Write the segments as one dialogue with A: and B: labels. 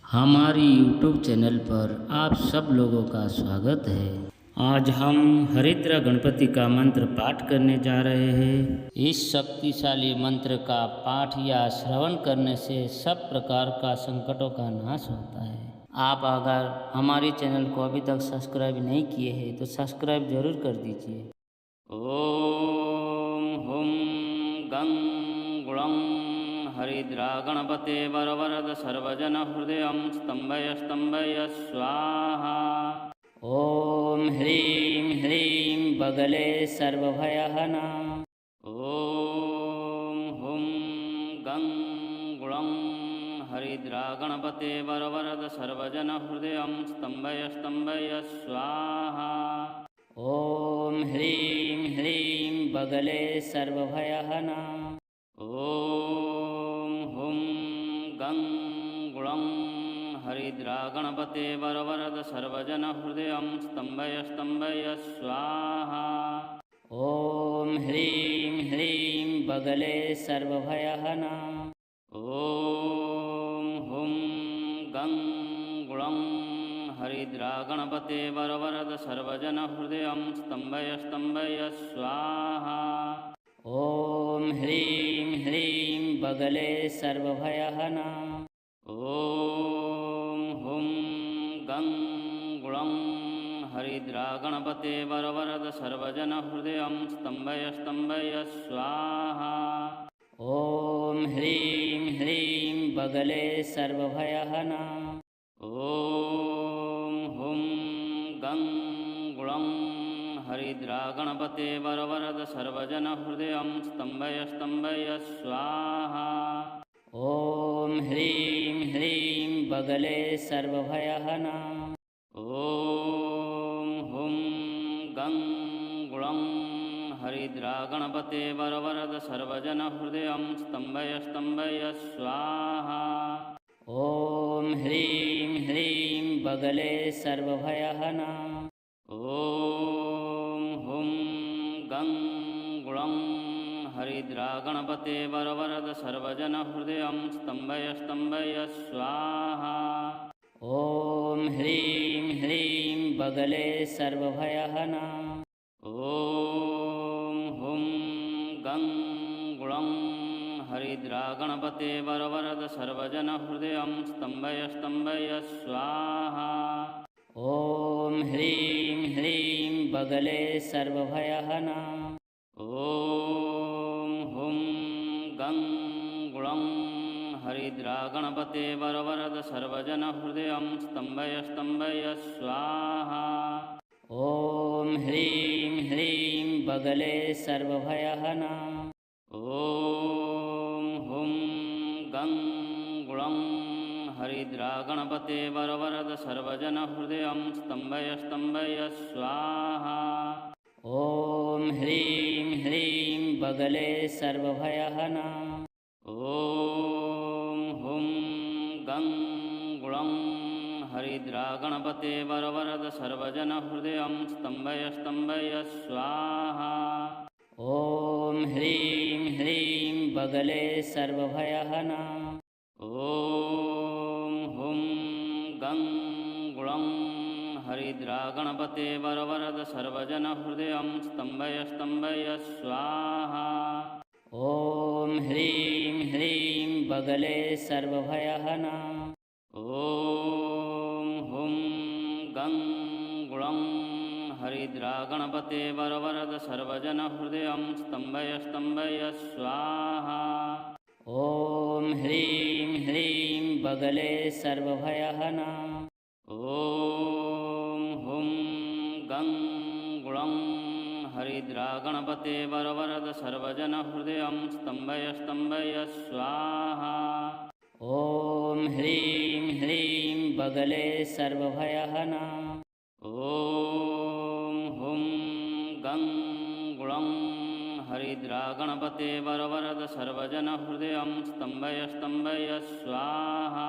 A: हमारी YouTube channel पर आप सब लोगों का स्वागत है। आज हम हरिद्रा गणपति का मंत्र पाठ करने जा रहे हैं। इस शक्तिशाली मंत्र का पाठ या श्रवण करने से सब प्रकार का संकटों का नाश होता है। आप अगर हमारे चैनल को अभी तक सब्सक्राइब नहीं किए हैं तो सब्सक्राइब जरूर कर दीजिए। ओम हुम गं गुणं हरिद्रा गणपते वरवरद सर्वजन हृदय स्तंभय स्वाहा। ओम ह्रीं ह्रीं बगले सर्वभयहना। ओम हुम गं गुणं हरिद्रा गणपते वरवरद सर्वजन हृदय स्तंभय स्वाहा। ओम ह्रीं ह्रीं बगले सर्वभयहना। ओम हुम गं गुणं हरिद्रा गणपते वरवरद सर्वजन हृदय स्तंभय स्वाहा। ओम ह्रीं ह्रीं बगले सर्वभयहना। ओम हुम गं गुणं हरिद्रा गणपते वरवरद सर्वजन हृदय स्तंभय स्वाहा। ओम ह्रीं ह्रीं बगले सर्वभयहना। ओम हुम गं गुणं हरिद्रा गणपते वरवरद सर्वजन हृदय स्तंभय स्वाहा। ओम ह्रीं ह्रीं बगले सर्वभयहना। ओम हुम गं गुणं हरिद्रा गणपते वरवरद सर्वजन हृदय स्तंभय स्वाहा। ओम ह्रीं ह्रीं बगले सर्वभयहना। ओम हुम गं गुणं हरिद्रा गणपते वरवरद सर्वजन हृदय स्तंभय स्वाहा। ओम ह्रीं ह्रीं बगले सर्वभयहना। ओम हुम गं गुणं हरिद्रा गणपते वरवरद सर्वजन हृदय स्तंभय स्वाहा। ओम ह्रीं ह्रीं बगले सर्वभयहना। ओम हुम गं गुणं हरिद्रा गणपते वरवरद सर्वजन हृदय स्तंभय स्वाहा। ओम ह्रीं ह्रीं बगले सर्वभयहना। ओम हुम गं गुणं हरिद्रा गणपते वरवरद सर्वजन हृदय स्तंभय स्वाहा। ओम ह्रीं ह्रीं बगले सर्वभयहना। ओम हुम गं गुणं हरिद्रा गणपते वरवरद सर्वजन हृदय स्तंभय स्वाहा। ओम ह्रीं ह्रीं बगले सर्वभयहना। ओम हुम गं गुणं हरिद्रा गणपते वरवरद सर्वजन हृदय स्तंभय स्वाहा। ओम ह्रीं ह्रीं बगले सर्वभयहना। ओम हुम गं गुणं हरिद्रा गणपते वरवरद सर्वजन हृदय स्तंभय स्वाहा। ओम ह्रीं ह्रीं बगले सर्वभयहना। ओम हुम गं गुणं हरिद्रा गणपते वरवरद सर्वजन हृदय स्तंभय स्वाहा। ओम ह्रीं ह्रीं बगले सर्वभयहना। ओम हुम गं गुणं हरिद्रा गणपते वरवरद सर्वजन हृदय स्तंभय स्वाहा। ओम ह्रीं ह्रीं बगले सर्वभयहना। ओम हुम गं गुणं हरिद्रा गणपते वरवरद सर्वजन हृदय स्तंभय स्वाहा।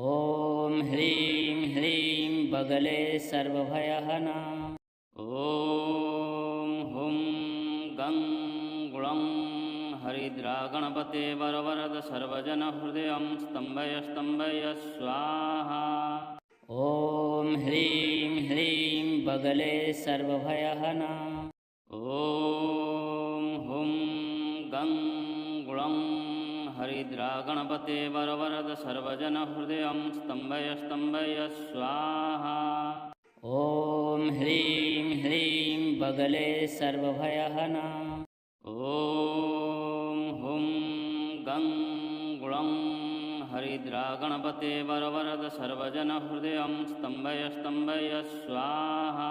A: ओम ह्रीं ह्रीं बगले सर्वभयहना। ओम हुम गं गुणं हरिद्रागणपते वरवरद सर्वजनहृदयं स्तम्भय स्तम्भय स्वाहा। ॐ ह्रीं ह्रीं बगले सर्वभयहना। ॐ हुं गं गुणं हरिद्रागणपते वरवरद सर्वजनहृदयं स्तम्भय स्तम्भय स्वाहा। ॐ ह्रीं ह्रीं बगले सर्वभयहना। ॐ हुं गं गुणं हरिद्रागणपते वरवरद सर्वजनहृदयं स्तम्भय स्तम्भय स्वाहा।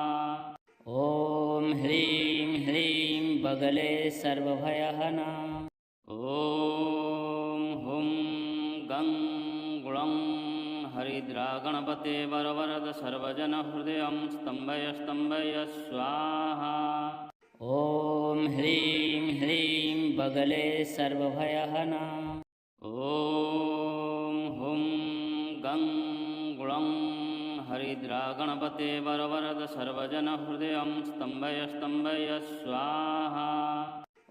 A: ॐ ह्रीं ह्रीं बगले सर्वभयहना। ॐ हुं गं गुणं हरिद्रागणपते वरवरद सर्वजनहृदयं स्तम्भय स्तम्भय स्वाहा। ॐ ह्रीं ह्रीं बगले सर्वभयहना। ॐ हुं गं गुणं हरिद्रागणपते वरवरद सर्वजनहृदयं स्तम्भय स्तम्भय स्वाहा।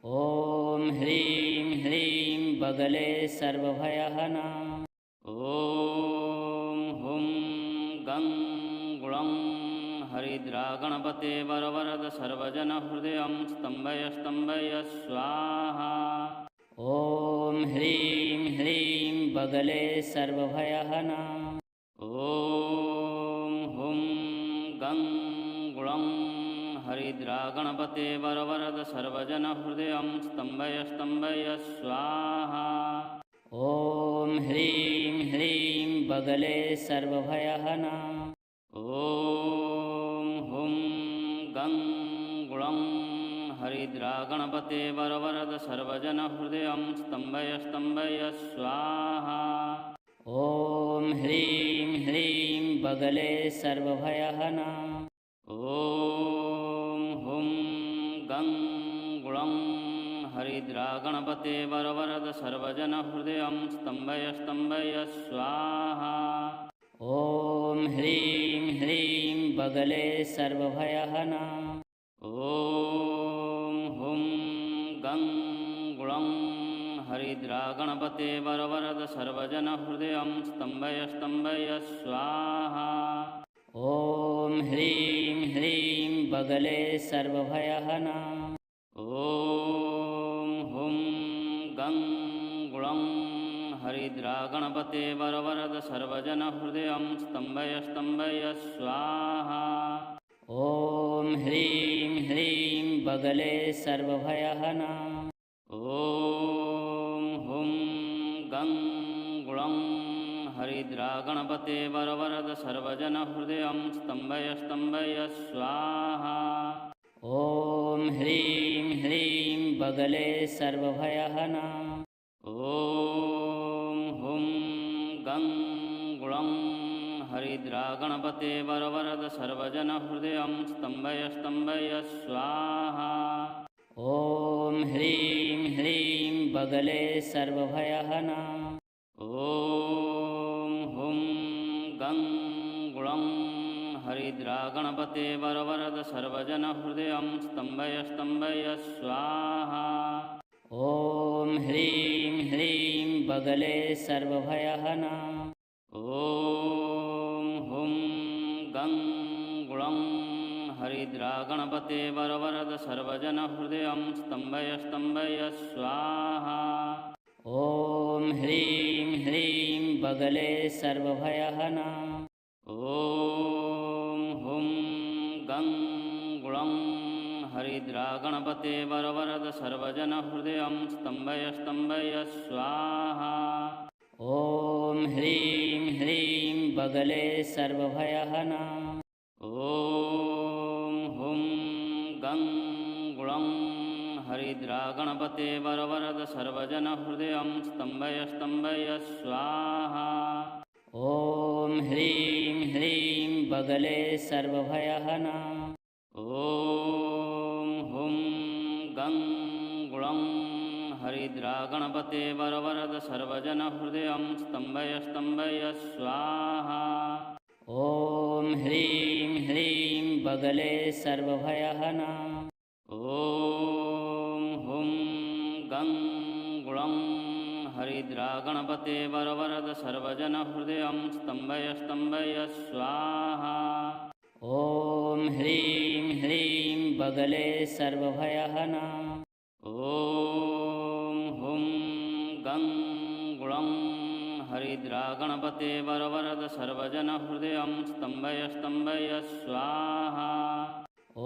A: ॐ ह्रीं ह्रीं बगले सर्वभयहना। ॐ हुं गं गुणं हरिद्रागणपते वरवरद सर्वजनहृदयं स्तम्भय स्तम्भय स्वाहा। ॐ ह्रीं ह्रीं बगले सर्वभयहना। ॐ हुं गं गुणं हरिद्रागणपते वरवरद सर्वजनहृदयं स्तम्भय स्तम्भय स्वाहा। ॐ ह्रीं ह्रीं बगले सर्वभयहना। ॐ हुं गं गुणं हरिद्रागणपते वरवरद सर्वजनहृदयं स्तम्भय स्तम्भय स्वाहा। ॐ ह्रीं ह्रीं बगले सर्वभयहना। ॐ हुं गं गुणं हरिद्रागणपते वरवरद सर्वजनहृदयं स्तम्भय स्तम्भय स्वाहा। ॐ ह्रीं ह्रीं बगले सर्वभयहना। ॐ हुं गं गुणं हरिद्रागणपते वरवरद सर्वजनहृदयं स्तम्भय स्तम्भय स्वाहा। ॐ ह्रीं ह्रीं बगले सर्वभयहना। ॐ हुं गं गुणं हरिद्रागणपते वरवरद सर्वजनहृदयं स्तम्भय स्तम्भय स्वाहा। ॐ ह्रीं ह्रीं बगले सर्वभयहना। ॐ हुं गं गुणं हरिद्रागणपते वरवरद सर्वजनहृदयं स्तम्भय स्तम्भय स्वाहा। ॐ ह्रीं ह्रीं बगले सर्वभयहना। ॐ हुं गं गुणं हरिद्रागणपते वरवरद सर्वजनहृदयं स्तम्भय स्तम्भय स्वाहा। ॐ ह्रीं ह्रीं बगले सर्वभयहना। ॐ हुं गं गुणं हरिद्रागणपते वरवरद सर्वजनहृदयं स्तम्भय स्तम्भय स्वाहा। ॐ ह्रीं ह्रीं बगले सर्वभयहना। ॐ हुं गं गुणं हरिद्रागणपते वरवरद सर्वजनहृदयं स्तम्भय स्तम्भय स्वाहा। ॐ ह्रीं ह्रीं बगले सर्वभयहना। ॐ हुं गं गुणं हरिद्रागणपते वरवरद सर्वजनहृदयं स्तम्भय स्तम्भय स्वाहा। ॐ ह्रीं ह्रीं बगले सर्वभयहना। ॐ हुं गं गुणं हरिद्रागणपते वरवरद सर्वजनहृदयं स्तम्भय स्तम्भय स्वाहा। ॐ ह्रीं ह्रीं बगले सर्वभयहना। ॐ हुं गं गुणं हरिद्रागणपते वरवरद सर्वजनहृदयं स्तम्भय स्तम्भय स्वाहा। ॐ ह्रीं ह्रीं बगले सर्वभयहना। ॐ हुं गं हरिद्रागणपते वरवरद सर्वजनहृदयं स्तम्भय स्तम्भय स्वाहा। ॐ ह्रीं ह्रीं बगले सर्वभयहना। ॐ हुं गं गुणं हरिद्रागणपते वरवरद सर्वजनहृदयं स्तम्भय स्तम्भय स्वाहा।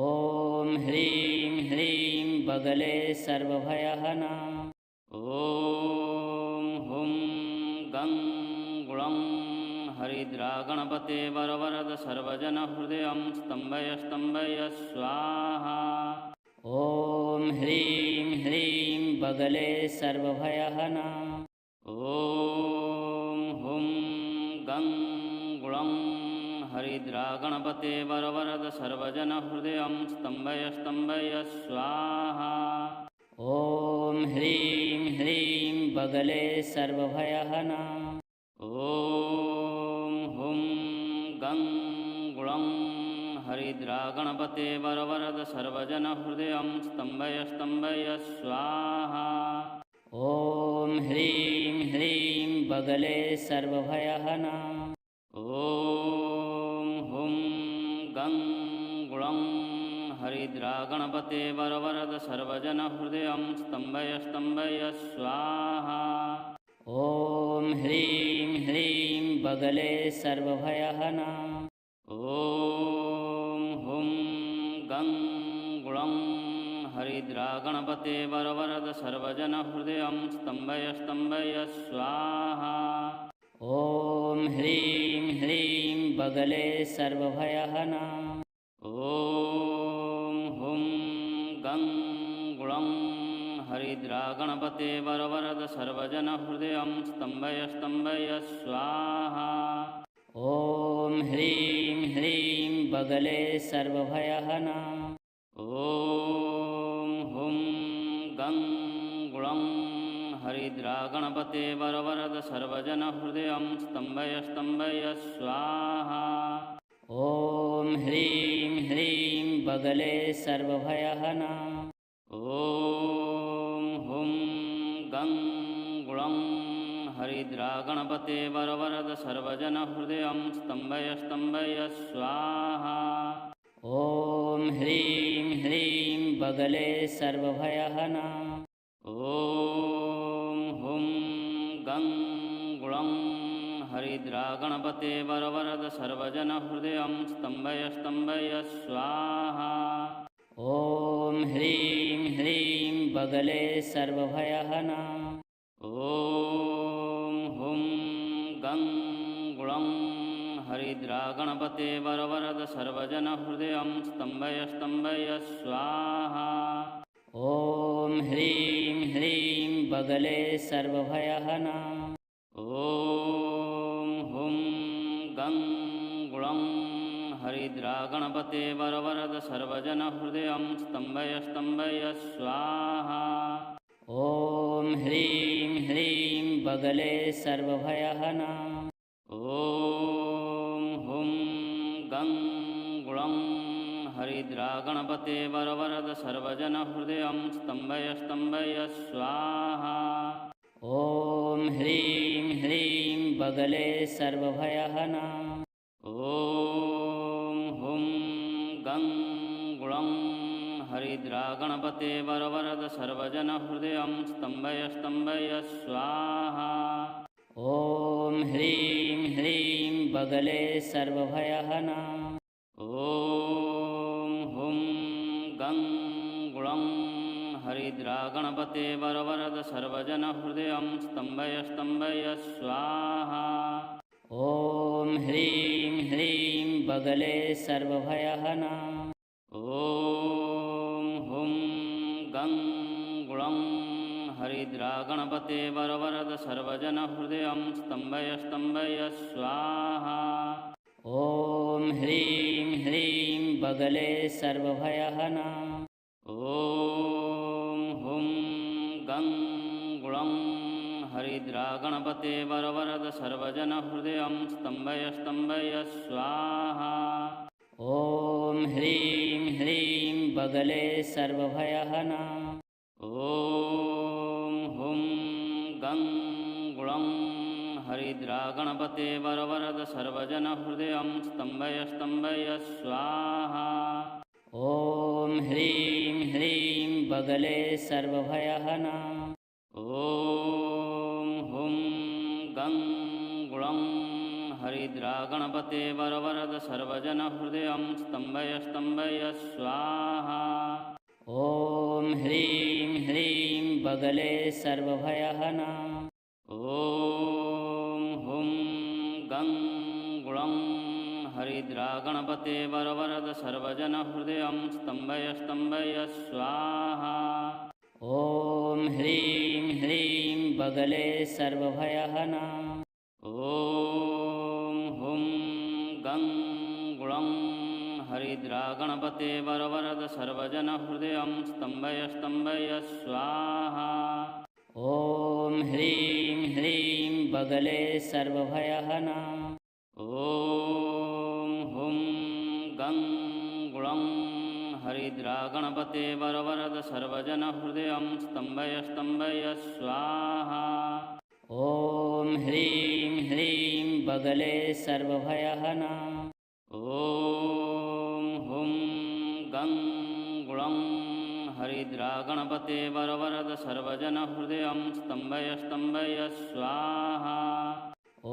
A: ॐ ह्रीं ह्रीं बगले सर्वभयहना। ॐ हुं गं गुणं हरिद्रागणपते वरवरद सर्वजनहृदयं स्तम्भय स्तम्भय स्वाहा। ॐ ह्रीं ह्रीं बगले सर्वभयहना। ॐ हुं गं गुणं हरिद्रागणपते वरवरद सर्वजनहृदयं स्तम्भय स्तम्भय स्वाहा। ॐ ह्रीं ह्रीं बगले सर्वभयहना। ॐ हुं गं गुणं हरिद्रागणपते वरवरद सर्वजनहृदयं स्तम्भय स्तम्भय स्वाहा। ॐ ह्रीं ह्रीं बगले सर्वभयहना। ॐ हुं गं गुणं हरिद्रागणपते वरवरद सर्वजनहृदयं स्तम्भय स्तम्भय स्वाहा। ॐ ह्रीं ह्रीं बगले सर्वभयहना। ॐ हुं गं गुणं हरिद्रागणपते वरवरद सर्वजनहृदयं स्तम्भय स्तम्भय स्वाहा। ॐ ह्रीं ह्रीं बगले सर्वभयहना। ॐ हुं गं गुणं हरिद्रागणपते वरवरद सर्वजनहृदयं स्तम्भय स्तम्भय स्वाहा। ॐ ह्रीं ह्रीं बगले सर्वभयहना। ॐ हुं गं गुणं हरिद्रागणपते वरवरद सर्वजनहृदयं स्तम्भय स्तम्भय स्वाहा। ॐ ह्रीं ह्रीं बगले सर्वभयहना। ॐ हुं गं गुणं हरिद्रागणपते वरवरद सर्वजनहृदयं स्तम्भय स्तम्भय स्वाहा। ॐ ह्रीं ह्रीं बगले सर्वभयहना। ॐ हुं गं गुणं हरिद्रागणपते वरवरद सर्वजनहृदयं स्तम्भय स्तम्भय स्वाहा। ॐ ह्रीं ह्रीं बगले सर्वभयहना। ॐ हुं गं गुणं हरिद्रागणपते वरवरद सर्वजनहृदयं स्तम्भय स्तम्भय स्वाहा। ॐ ह्रीं ह्रीं बगले सर्वभयहना। ॐ हुं गं गुणं हरिद्रागणपते वरवरद सर्वजनहृदयं स्तम्भय स्तम्भय स्वाहा। ॐ ह्रीं ह्रीं बगले सर्वभयहना। ॐ हुं गं गुणं हरिद्रागणपते वरवरद सर्वजनहृदयं स्तम्भय स्तम्भय स्वाहा। ॐ ह्रीं ह्रीं बगले सर्वभयहना। ॐ हुं गं गुणं हरिद्रागणपते वरवरद सर्वजनहृदयं स्तम्भय स्तम्भय स्वाहा। ॐ ह्रीं ह्रीं बगले सर्वभयहना। ॐ हुं गं गुणं हरिद्रागणपते वरवरद सर्वजनहृदयं स्तम्भय स्तम्भय स्वाहा। ॐ ह्रीं ह्रीं बगले सर्वभयहना। ॐ हुं गं गुणं हरिद्रागणपते वरवरद सर्वजनहृदयं स्तम्भय स्तम्भय स्वाहा। ॐ ह्रीं ह्रीं बगले सर्वभयहना। ॐ हुं गं गुणं हरिद्रागणपते वरवरद सर्वजनहृदयं स्तम्भय स्तम्भय स्वाहा। ॐ ह्रीं ह्रीं बगले सर्वभयहना। ॐ हुं गं हरिद्रा गणपते वरवरद सर्वजन हृदयं स्तम्भय स्तम्भय स्वाहा। ॐ ह्रीं ह्रीं बगले सर्वभयहना। ॐ हुं गं गुणं हरिद्रा गणपते वरवरद सर्वजन हृदयं स्तम्भय स्तम्भय स्वाहा। ॐ ह्रीं ह्रीं बगले सर्वभयहना। ॐ हुं गं गुणं हरिद्रा गणपते वरवरद सर्वजन हृदयं स्तम्भय स्तम्भय स्वाहा। ॐ ह्रीं ह्रीं बगले सर्वभयहना। ॐ हुं गं गुणं हरिद्रा गणपते वरवरद सर्वजन हृदयं स्तम्भय स्तम्भय स्वाहा। ॐ ह्रीं ह्रीं बगले सर्वभयहना। ॐ हुं गं गुणं हरिद्रा गणपते वरवरद सर्वजन हृदयं स्तम्भय स्तम्भय स्वाहा। ॐ ह्रीं ह्रीं बगले सर्वभयहना। ॐ हुं गं गुणं हरिद्रा गणपते वरवरद सर्वजन हृदयं स्तम्भय स्तम्भय स्वाहा।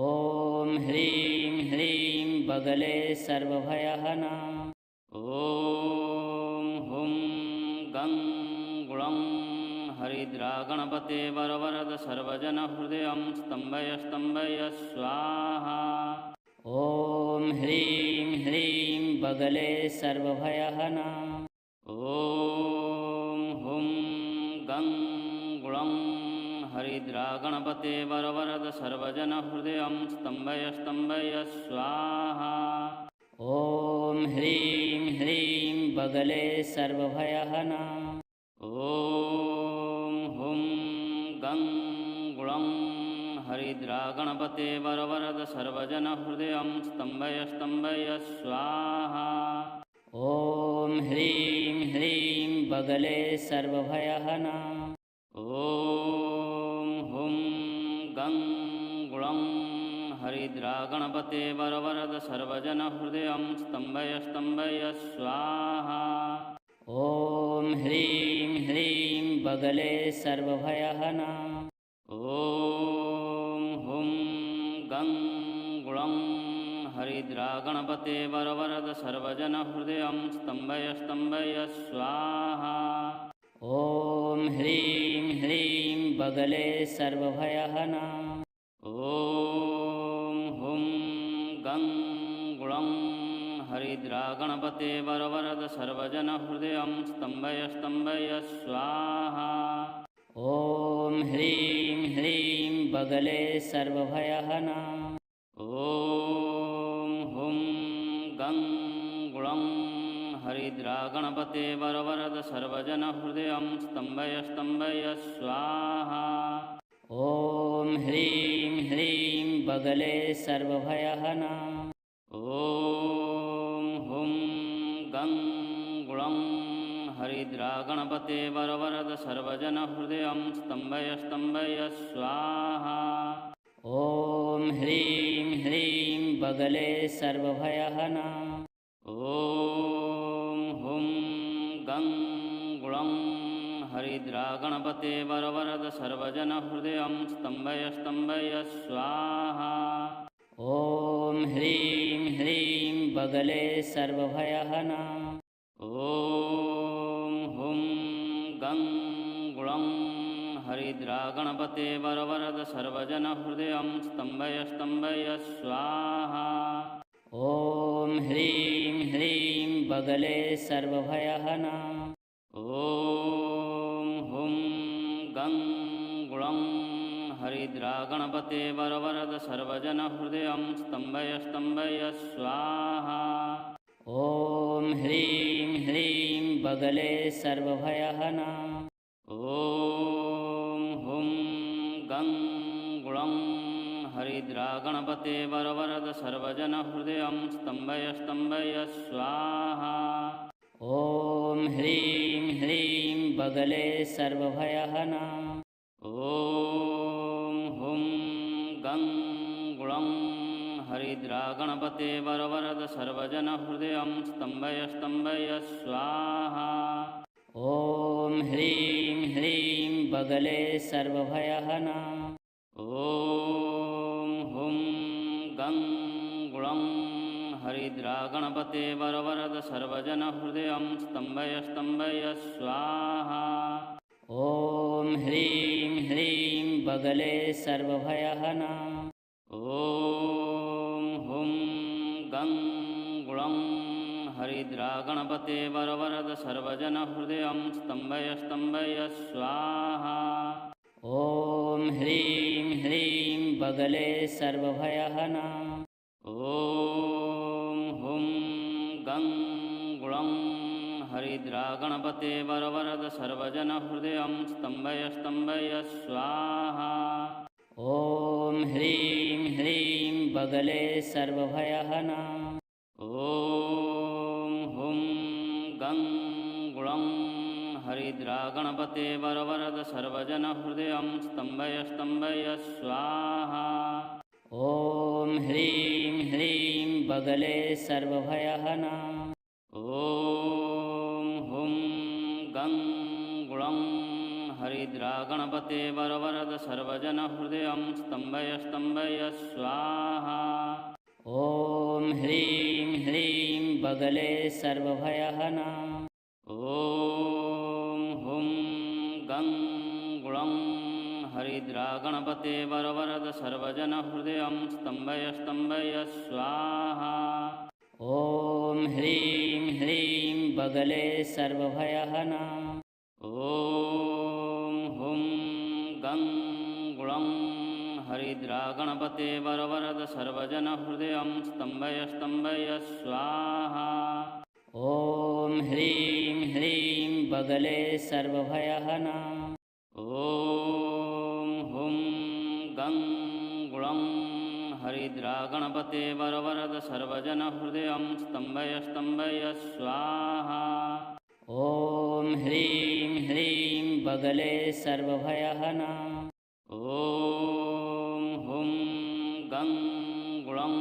A: ॐ ह्रीं ह्रीं बगले सर्वभयहना। ॐ हुं गं गुणं हरिद्रा गणपते वरवरद सर्वजन हृदयं स्तम्भय स्तम्भय स्वाहा। ॐ ह्रीं ह्रीं बगले सर्वभयहना। ॐ हुं गं गुणं हरिद्रा गणपते वरवरद सर्वजन हृदयं स्तम्भय स्तम्भय स्वाहा। ॐ ह्रीं ह्रीं बगले सर्वभयहना। ॐ हुं गं गुणं हरिद्रा गणपते वरवरद सर्वजन हृदयं स्तम्भय स्तम्भय स्वाहा। ॐ ह्रीं ह्रीं बगले सर्वभयहना। ॐ हुं गं गुणं हरिद्रा गणपते वरवरद सर्वजन हृदयं स्तम्भय स्तम्भय स्वाहा। ॐ ह्रीं ह्रीं बगले सर्वभयहना। ॐ हुं गं गुणं हरिद्रा गणपते वरवरद सर्वजन हृदयं स्तम्भय स्तम्भय स्वाहा। ॐ ह्रीं ह्रीं बगले सर्वभयहना। ॐ हुं गं गुणं हरिद्रा गणपते वरवरद सर्वजन हृदयं स्तम्भय स्तम्भय स्वाहा। ॐ ह्रीं ह्रीं बगले सर्वभयहना। ॐ हुं गं गुणं हरिद्रा गणपते वरवरद सर्वजन हृदयं स्तम्भय स्तम्भय स्वाहा। ॐ ह्रीं ह्रीं बगले सर्वभयहना। ॐ हुं गं गुणं हरिद्रा गणपते वरवरद सर्वजन हृदयं स्तम्भय स्तम्भय स्वाहा। ॐ ह्रीं ह्रीं बगले सर्वभयहना। ॐ हुं गं गुणं हरिद्रा गणपते वरवरद सर्वजन हृदयं स्तम्भय स्तम्भय स्वाहा। ॐ ह्रीं ह्रीं बगले सर्वभयहना। ॐ हुं गं गुणं हरिद्रा गणपते वरवरद सर्वजन हृदयं स्तम्भय स्तम्भय स्वाहा। ॐ ह्रीं ह्रीं बगले सर्वभयहना। ॐ हुं गं गुणं हरिद्रा गणपते वरवरद सर्वजन हृदयं स्तम्भय स्तम्भय स्वाहा। ॐ ह्रीं ह्रीं बगले सर्वभयहना। ॐ हुं गं गुणं हरिद्रा गणपते वरवरद सर्वजन हृदयं स्तम्भय स्तम्भय स्वाहा। ॐ ह्रीं ह्रीं बगले सर्वभयहना। ॐ हुं गं हरिद्रा गणपते वरवरद सर्वजनहृदयं स्तम्भय स्तम्भय स्वाहा। ॐ ह्रीं ह्रीं बगले सर्वभयहना। ॐ हुं गं गुणं हरिद्रा गणपते वरवरद सर्वजनहृदयं स्तम्भय स्तम्भय स्वाहा। ॐ ह्रीं ह्रीं बगले सर्वभयहना। ॐ हुं गं गुणं हरिद्रा गणपते वरवरद सर्वजनहृदयं स्तम्भय स्तम्भय स्वाहा। ॐ ह्रीं ह्रीं बगले सर्वभयहना। ॐ हुं गं गुणं हरिद्रा गणपते वरवरद सर्वजनहृदयं स्तम्भय स्तम्भय स्वाहा। ॐ ह्रीं ह्रीं बगले सर्वभयहना। ॐ हुं गं गुणं हरिद्रा गणपते वरवरद सर्वजनहृदयं स्तम्भय स्तम्भय स्वाहा। ॐ ह्रीं ह्रीं बगले सर्वभयहना। ॐ हुं गं गुणं हरिद्रा गणपते वरवरद सर्वजनहृदयं स्तम्भय स्तम्भय स्वाहा। ॐ ह्रीं ह्रीं बगले सर्वभयहना। ॐ हुं गं गुणं हरिद्रा गणपते वरवरद सर्वजनहृदयं स्तम्भय स्तम्भय स्वाहा। ॐ ह्रीं ह्रीं बगले सर्वभयहना। ॐ हुं गं गुणं हरिद्रा गणपते वरवरद सर्वजनहृदयं स्तम्भय स्तम्भय स्वाहा। ॐ ह्रीं ह्रीं बगले सर्वभयहना। ॐ हुं गं गुणं हरिद्रा गणपते वरवरद सर्वजनहृदयं स्तम्भय स्तम्भय स्वाहा। ॐ ह्रीं ह्रीं बगले सर्वभयहना। ॐ हुं गं गुणं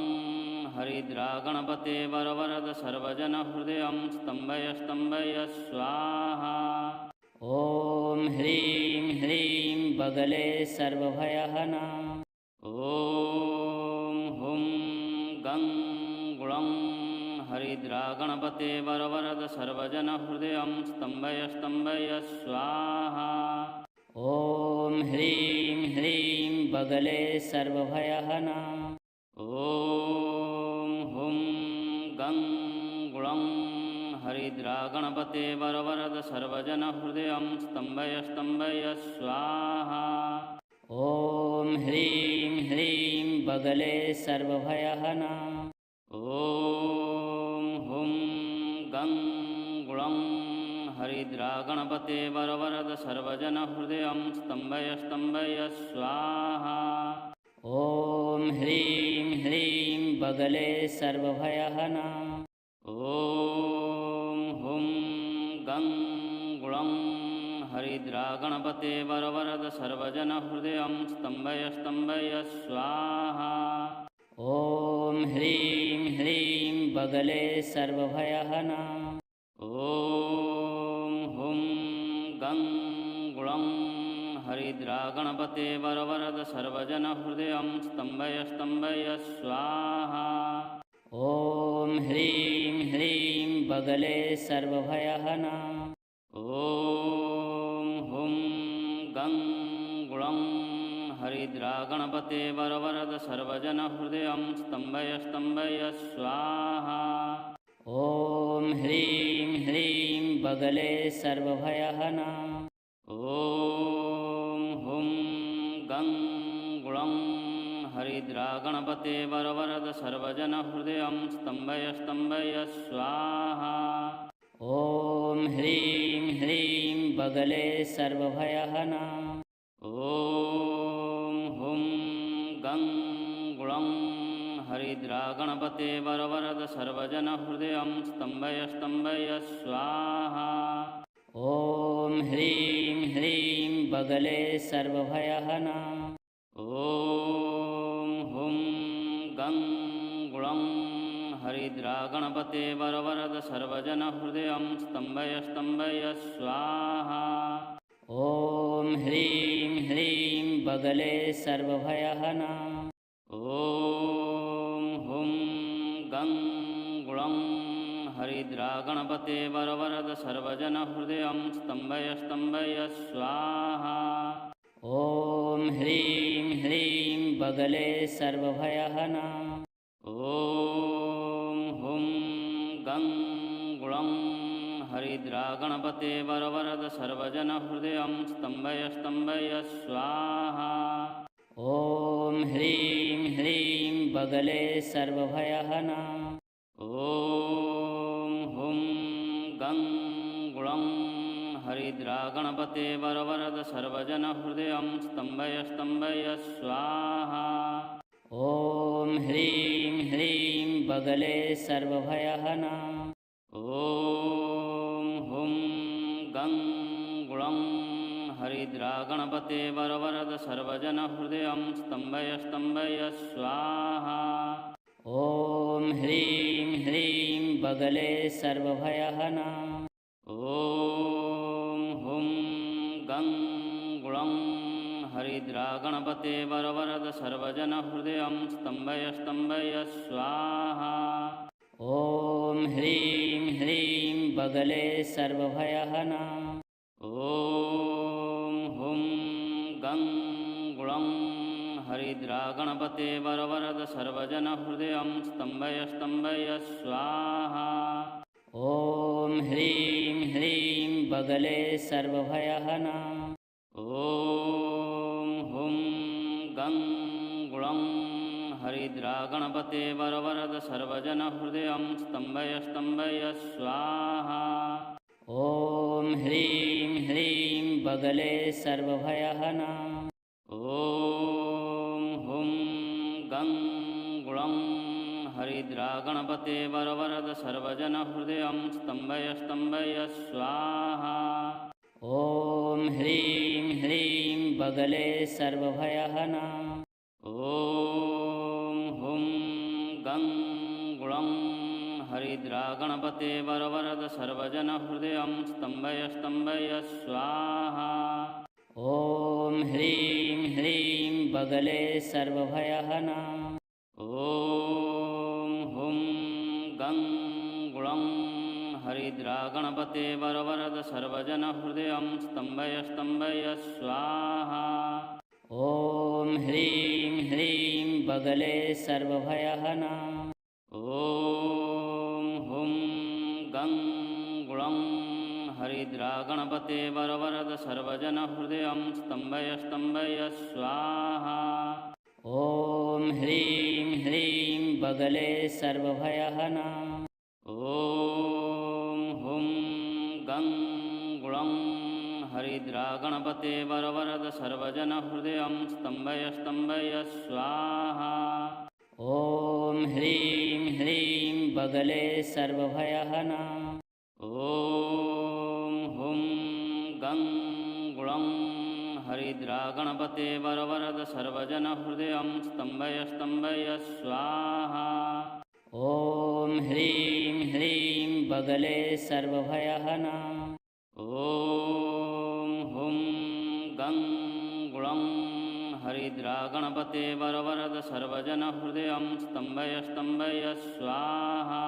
A: हरिद्रा गणपते वरवरद सर्वजनहृदयं स्तम्भय स्तम्भय स्वाहा। ॐ ह्रीं ह्रीं बगले सर्वभयहना। ॐ हुं गं गुणं हरिद्रा गणपते वरवरद सर्वजनहृदयं स्तम्भय स्तम्भय स्वाहा। ॐ ह्रीं ह्रीं बगले सर्वभयहना। ॐ हुं गं गुणं हरिद्रा गणपते वरवरद सर्वजनहृदयं स्तम्भय स्तम्भय स्वाहा। ॐ ह्रीं ह्रीं बगले सर्वभयहना। ॐ हुं गं गुणं हरिद्रा गणपते वरवरद सर्वजनहृदयं स्तम्भय स्तम्भय स्वाहा। ॐ ह्रीं ह्रीं बगले सर्वभयहना। ॐ हुं गं गुणं हरिद्रा गणपते वरवरद सर्वजनहृदयं स्तम्भय स्तम्भय स्वाहा। ॐ ह्रीं ह्रीं बगले सर्वभयहना। ॐ हुं गं गुणं हरिद्रा गणपते वरवरद सर्वजनहृदयं स्तम्भय स्तम्भय स्वाहा। ॐ ह्रीं ह्रीं बगले सर्वभयहना। ॐ हुं गं गुणं हरिद्रा गणपते वरवरद सर्वजनहृदयं स्तम्भय स्तम्भय स्वाहा। ॐ ह्रीं ह्रीं बगले सर्वभयहना। ॐ हुं गं गुणं हरिद्रा गणपते वरवरद सर्वजनहृदयं स्तम्भय स्तम्भय स्वाहा। ॐ ह्रीं ह्रीं बगले सर्वभयहना। ॐ हुं गं गुणं हरिद्रा गणपते वरवरद सर्वजनहृदयं स्तम्भय स्तम्भय स्वाहा। ॐ ह्रीं ह्रीं बगले सर्वभयहना। ॐ हुं गं हरिद्रा गणपते वरवरद सर्वजन हृदयं स्तम्भय स्तम्भय स्वाहा। ॐ ह्रीं ह्रीं बगले सर्वभयहना। ॐ हुं गं गुणं हरिद्रा गणपते वरवरद सर्वजन हृदयं स्तम्भय स्तम्भय स्वाहा। ॐ ह्रीं ह्रीं बगले सर्वभयहना। ॐ हुं गं गुणं हरिद्रा गणपते वरवरद सर्वजन हृदयं स्तम्भय स्तम्भय स्वाहा। ॐ ह्रीं ह्रीं बगले सर्वभयहना। ॐ हुं गं गुणं हरिद्रा गणपते वरवरद सर्वजन हृदयं स्तम्भय स्तम्भय स्वाहा। ॐ ह्रीं ह्रीं बगले सर्वभयहना। ॐ हुं गं गुणं हरिद्रा गणपते वरवरद सर्वजन हृदयं स्तम्भय स्तम्भय स्वाहा। ॐ ह्रीं ह्रीं बगले सर्वभयहना। ॐ हुं गं गुणं हरिद्रा गणपते वरवरद सर्वजन हृदयं स्तम्भय स्तम्भय स्वाहा। ॐ ह्रीं ह्रीं बगले सर्वभयहना। ॐ हुं गं गुणं हरिद्रा गणपते वरवरद सर्वजन हृदयं स्तम्भय स्तम्भय स्वाहा। ॐ ह्रीं ह्रीं बगले सर्वभयहना। ॐ हुं गं गुणं हरिद्रा गणपते वरवरद सर्वजन हृदयं स्तम्भय स्तम्भय स्वाहा। ॐ ह्रीं ह्रीं बगले सर्वभयहना। ॐ हुं गं गुणं हरिद्रा गणपते वरवरद सर्वजन हृदयं स्तम्भय स्तम्भय स्वाहा। ॐ ह्रीं ह्रीं बगले सर्वभयहना। ॐ हुं गं गुणं हरिद्रा गणपते वरवरद सर्वजन हृदयं स्तम्भय स्तम्भय स्वाहा। ॐ ह्रीं ह्रीं बगले सर्वभयहना। ॐ हुं गं गुणं हरिद्रा गणपते वरवरद सर्वजन हृदयं स्तम्भय स्तम्भय स्वाहा। ॐ ह्रीं ह्रीं बगले सर्वभयहना। ॐ हुं गं गुणं हरिद्रा गणपते वरवरद सर्वजन हृदयं स्तम्भय स्तम्भय स्वाहा। ॐ ह्रीं ह्रीं बगले सर्वभयहना। ॐ हुं गं गुणं हरिद्रा गणपते वरवरद सर्वजन हृदयं स्तम्भय स्तम्भय स्वाहा। ॐ ह्रीं ह्रीं बगले सर्वभयहना। ॐ हुं गं गुणं हरिद्रा गणपते वरवरद सर्वजन हृदयं स्तम्भय स्तम्भय स्वाहा। ॐ ह्रीं ह्रीं बगले सर्वभयहना। ॐ हुं गं गुणं हरिद्रा गणपते वरवरद सर्वजन हृदयं स्तम्भय स्तम्भय स्वाहा।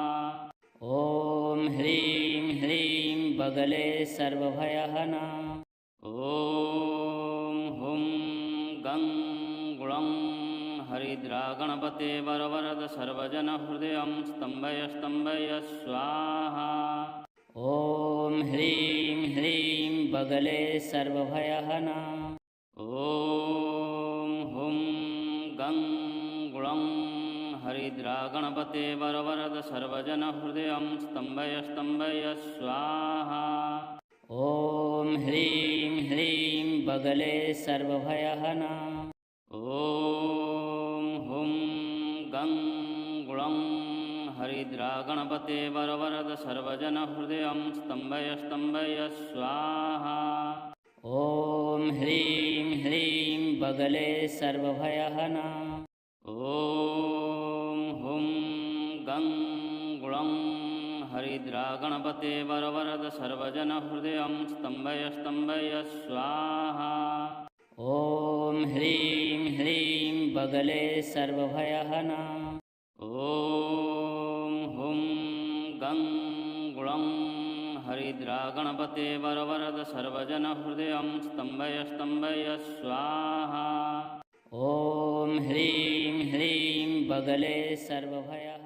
A: ॐ ह्रीं ह्रीं बगले सर्वभयहना। ॐ हुं गं गुणं हरिद्रा गणपते वरवरद सर्वजन हृदयं स्तम्भय स्तम्भय स्वाहा। ॐ ह्रीं ह्रीं बगले सर्वभयहना। ॐ हुं गं गुणं हरिद्रा गणपते वरवरद सर्वजन हृदयं स्तम्भय स्तम्भय स्वाहा। ॐ ह्रीं ह्रीं बगले सर्वभयहना। ॐ हुं गं गुणं हरिद्रा गणपते वरवरद सर्वजन हृदयं स्तम्भय स्तम्भय स्वाहा। ॐ ह्रीं ह्रीं बगले सर्वभयहना। ॐ हुं गं हरिद्रा गणपते वरवरद सर्वजन हृदयं स्तम्भय स्तम्भय स्वाहा। ॐ ह्रीं ह्रीं बगले सर्वभयहना। ॐ हुं गं गुणं हरिद्रा गणपते वरवरद सर्वजन हृदयं स्तम्भय स्तम्भय स्वाहा। ॐ ह्रीं ह्रीं बगले सर्वभय